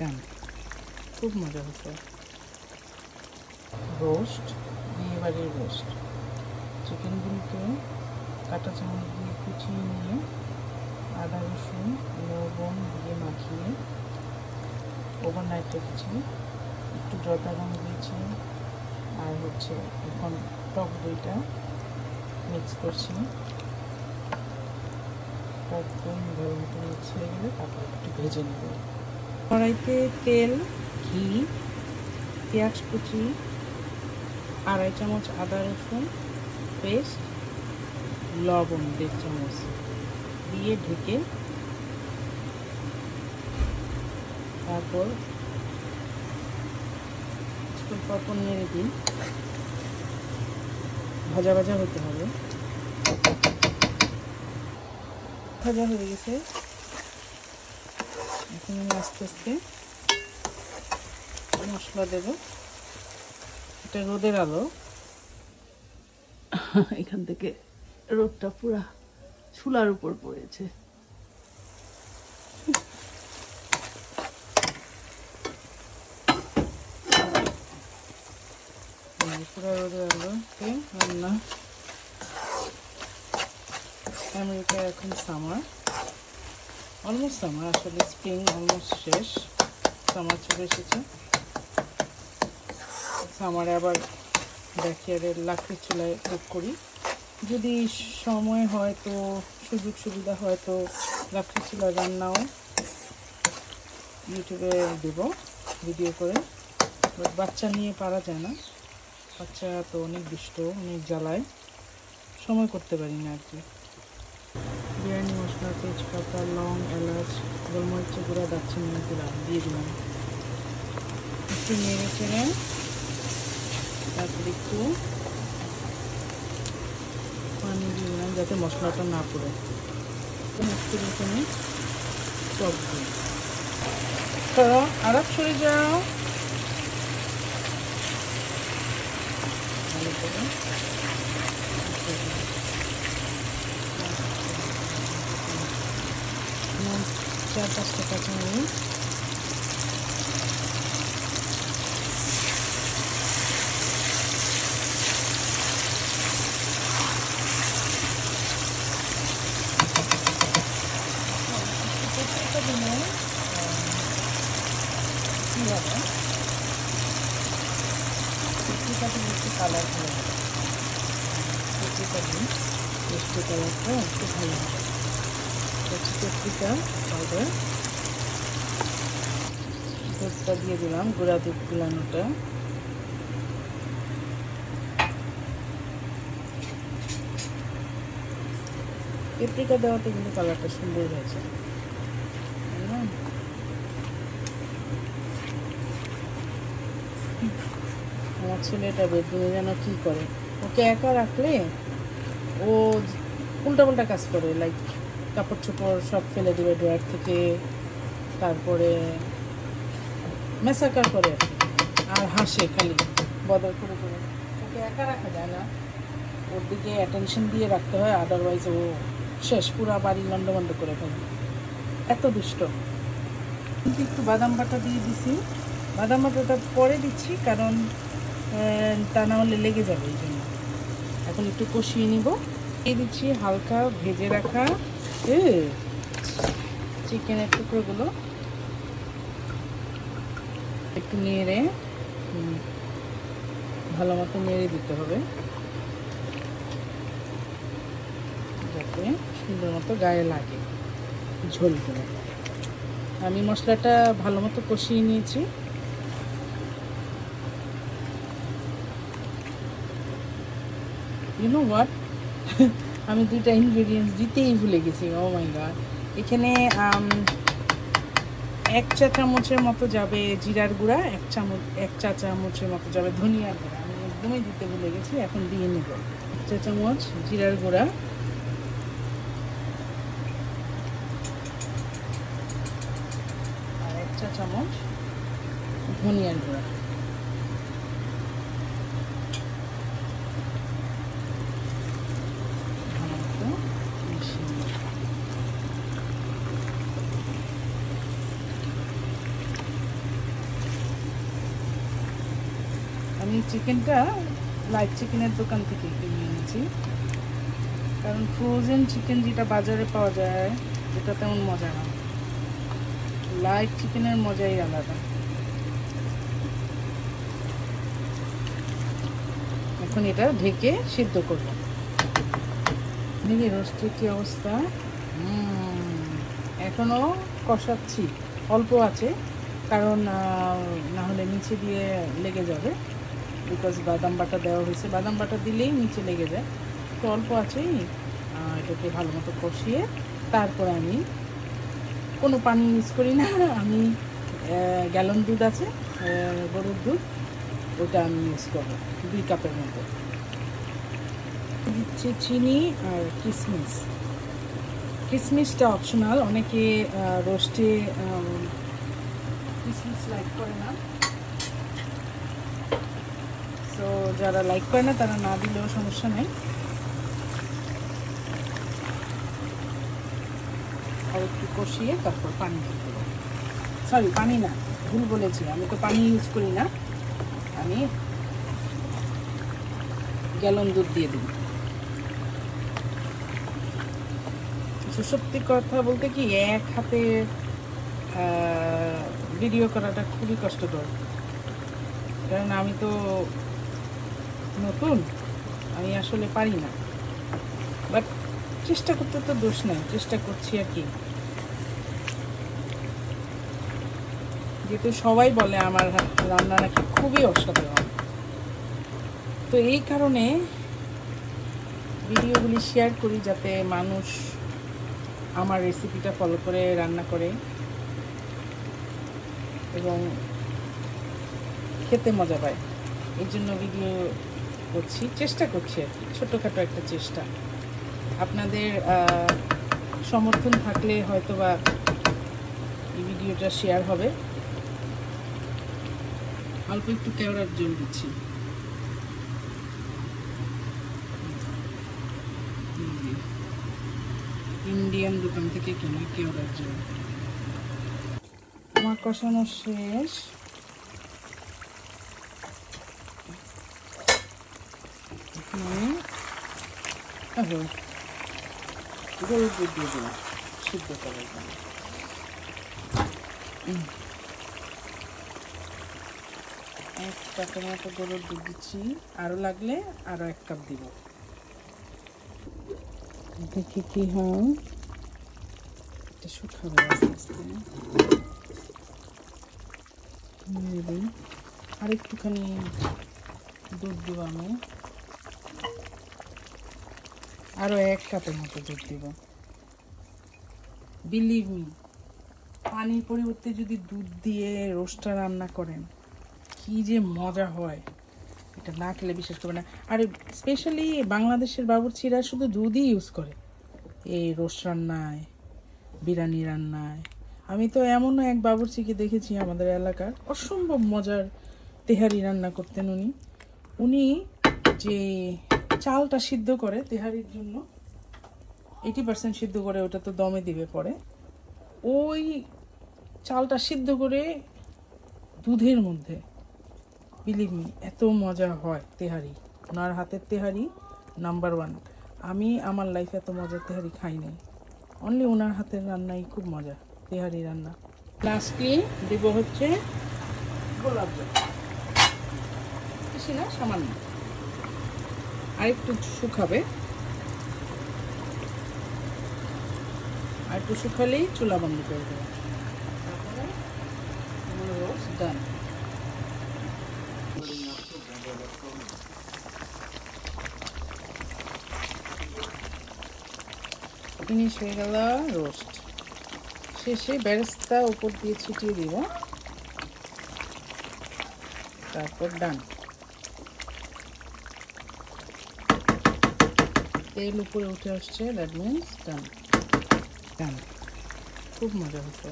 গান, খুব মজা হতো। রোস্ট, বিয়ে বাড়ির রোস্ট। চিকেনগুলোকে কাঁটা চামচ দিয়ে কুচিয়ে নিয়ে আদা রসুন লবণ দিয়ে মাখিয়ে ওভারনাইট রেখেছি, একটু জর্দা রং দিয়েছি, আর হচ্ছে এখন টক দইটা মিক্স করছি। টক দই ভালো মতো মিক্স হয়ে গেলে তারপর একটু ভেজে নেব। কড়াইতে তেল, ঘি, পেঁয়াজ কুচি, 2.5 চামচ আদা রসুন পেস্ট, লবণ 1.5 চামচ দিয়ে ঢেকে তারপর কিছুক্ষণ পরপর নেড়ে দিন। ভাজা ভাজা হতে হবে। ভাজা হয়ে গেছে, এখন আমি আস্তে আস্তে মশলা দেব। এটা রোদের আলো, এখান থেকে রোদটা পুরা চুলার উপর পড়েছে। পুরা রোদের আলোতে রান্না। আমেরিকায় এখন সামার, অলমোস্ট সামার, আসলে স্প্রিং অলমোস্ট শেষ, সামার চলে এসেছে। সামারে আবার ব্যাকয়ার্ডের লাকড়ির চুলায় কুক করি। যদি সময় হয় তো, সুযোগ সুবিধা হয় তো লাকড়ির চুলায় রান্নাও ইউটিউবে দেব ভিডিও করে। বাচ্চা নিয়ে পারা যায় না, বাচ্চা তো অনেক দুষ্ট, অনেক জ্বালায়, সময় করতে পারি না আর কি। বিরিয়ানি মশলা, তেজপাতা, লং, এলাচ, গোলমরিচের গুঁড়া, দারচিনি দিয়ে দিলাম। একটু নেড়ে চেড়ে তারপর একটু পানি দিলাম যাতে মশলাটা না পড়ে। একটু এখানে টক দিই। আরব সরে যাও, ভালো করে 4-5টা কাঁচামরিচ, একটু কালার ভালো হবে, পেঁপরিকা দিন, মিষ্টি কালারটা একটু ভালো হবে। হচ্ছে পেঁপরিকা পাউডার, দুধটা দিয়ে দিলাম, গুঁড়া দুধ গুলানোটা। পেঁপরিকা দেওয়াতে কিন্তু কালারটা সুন্দর হয়েছে। আমার ছেলেটা বেডরুমে যেন কী করে, ওকে একা রাখলে ও উল্টাপাল্টা কাজ করে, লাইক কাপড় চোপড় সব ফেলে দেবে ড্রয়ার থেকে, তারপরে মেসাকার করে আর হাসে, খালি বদল করে করে। ওকে একা রাখা যায় না, ওর দিকে অ্যাটেনশন দিয়ে রাখতে হয়, আদারওয়াইজ ও শেষ, পুরা বাড়ি লন্ডভন্ড করে ফেলে, এত দুষ্ট। কিন্তু একটু বাদাম বাটা দিয়ে দিছি, বাদাম বাটাটা পরে দিচ্ছি কারণ তা না হলে লেগে যাবে, এই জন্য। এখন একটু কষিয়ে নিব। দিয়ে দিচ্ছি হালকা ভেজে রাখা চিকেনের টুকরোগুলো, একটু নেড়ে ভালো মতো নেড়ে দিতে হবে যাতে সুন্দর মতো গায়ে লাগে ঝোলগুলো। আমি মশলাটা ভালো মতো কষিয়ে নিয়েছি। ইউ নো হোয়াট, আমি 2টা ইনগ্রেডিয়েন্টস দিতেই ভুলে গেছি। ও মাই গড, এখানে 1 চা চামচের মতো যাবে জিরার গুঁড়া, 1 চা চামচের মতো যাবে ধনিয়ার গুঁড়া। আমি একদমই দিতে ভুলে গেছি, এখন দিয়ে নেব। 1 চা চামচ জিরার গুঁড়া, আর 1 চা চামচ ধনিয়ার গুঁড়া। আমি চিকেনটা লাইভ চিকেনের দোকান থেকে কিনে এনেছি, কারণ ফ্রোজেন চিকেন যেটা বাজারে পাওয়া যায় এটা তেমন মজা না, লাইভ চিকেনের মজাই আলাদা। এখন এটা ঢেকে সিদ্ধ করব। দেখি রোস্টের কি অবস্থা। এখনো কষাচ্ছি, অল্প আছে, কারণ না হলে নিচে দিয়ে লেগে যাবে, বিকজ বাদাম বাটা দেওয়া হয়েছে, বাদাম বাটা দিলেই নিচে লেগে যায়। তো অল্প আছেই, এটাকে ভালো মতো কষিয়ে তারপর আমি কোনো পানি ইউজ করি না, আমি গ্যালন দুধ আছে, গরুর দুধ, ওটা আমি ইউজ করবো 2 কাপের মতো। দিচ্ছি চিনি আর কিশমিশ। কিশমিশটা অপশনাল, অনেকে রোস্টে কিশমিশ লাইক করে না, তো যারা লাইক করে না তারা না দিলেও সমস্যা নেই। আর একটু কষিয়ে তারপর পানি দিতে হবে। সরি, পানি না, ভুল বলেছি, আমি তো পানি ইউজ করি না, আমি গ্যালন দুধ দিয়ে দিই। সত্যি কথা বলতে কি, এক হাতে ভিডিও করাটা খুবই কষ্টকর, কারণ আমি তো নতুন, আমি আসলে পারি না, বাট চেষ্টা করতে তো দোষ নেই, চেষ্টা করছি আর কি। যেহেতু সবাই বলে আমার রান্না নাকি খুবই অসাধারণ, তো এই কারণে ভিডিওগুলি শেয়ার করি যাতে মানুষ আমার রেসিপিটা ফলো করে রান্না করে এবং খেতে মজা পায়। এই জন্য ভিডিও করছি, চেষ্টা করছি আর কি, ছোটোখাটো একটা চেষ্টা। আপনাদের সমর্থন থাকলে হয়তোবা এই ভিডিওটা শেয়ার হবে। অল্প একটু কেওড়ার জল দিচ্ছি, ইন্ডিয়ান দোকান থেকে কেনা কেওড়ার জল। আমার কষানো শেষ, গরুর দুধ দিয়ে দিলাম সিদ্ধ করার জন্য। 1 কাপের মতো গরুর দুধ দিচ্ছি, আরো লাগলে আরো 1 কাপ দিব। দেখি কি হয়, এটা শুকাবে আস্তে আস্তে। আর একটুখানি দুধ দিব, আমি আরো 1 কাপের মতো দুধ দিব। বিলিভ মি, পানির পরিবর্তে যদি দুধ দিয়ে রোস্টটা রান্না করেন কি যে মজা হয়, এটা না খেলে বিশ্বাস করবে না। আর স্পেশালি বাংলাদেশের বাবুর্চিরা শুধু দুধই ইউজ করে এই রোস্ট রান্নায়, বিরিয়ানি রান্নায়। আমি তো এমনও এক বাবুর্চিকে দেখেছি আমাদের এলাকার, অসম্ভব মজার তেহারি রান্না করতেন উনি। উনি যে চালটা সিদ্ধ করে তেহারির জন্য 80% সিদ্ধ করে, ওটা তো দমে দিবে পরে, ওই চালটা সিদ্ধ করে দুধের মধ্যে, বিলিভ মি, এত মজা হয় তেহারি। ওনার হাতের তেহারি নাম্বার 1। আমি আমার লাইফে এত মজার তেহারি খাই নাই, অনলি ওনার হাতের রান্নাই খুব মজা, তেহারি রান্না। লাস্টলি দেব হচ্ছে গোলাপ জল, বেশি না, সামান্য, আর একটু শুকাবে, আর একটু শুকালেই চুলা বন্ধ করে দেবো। তারপরে রোস্ট ডান। ফিনিশ হয়ে গেল রোস্ট। শেষে বেরেস্তা উপর দিয়ে ছিটিয়ে দিব, তারপর ডান। তেল উপরে উঠে আসছে, দ্যাট মিনস ডান। ডান, খুব মজা হচ্ছে।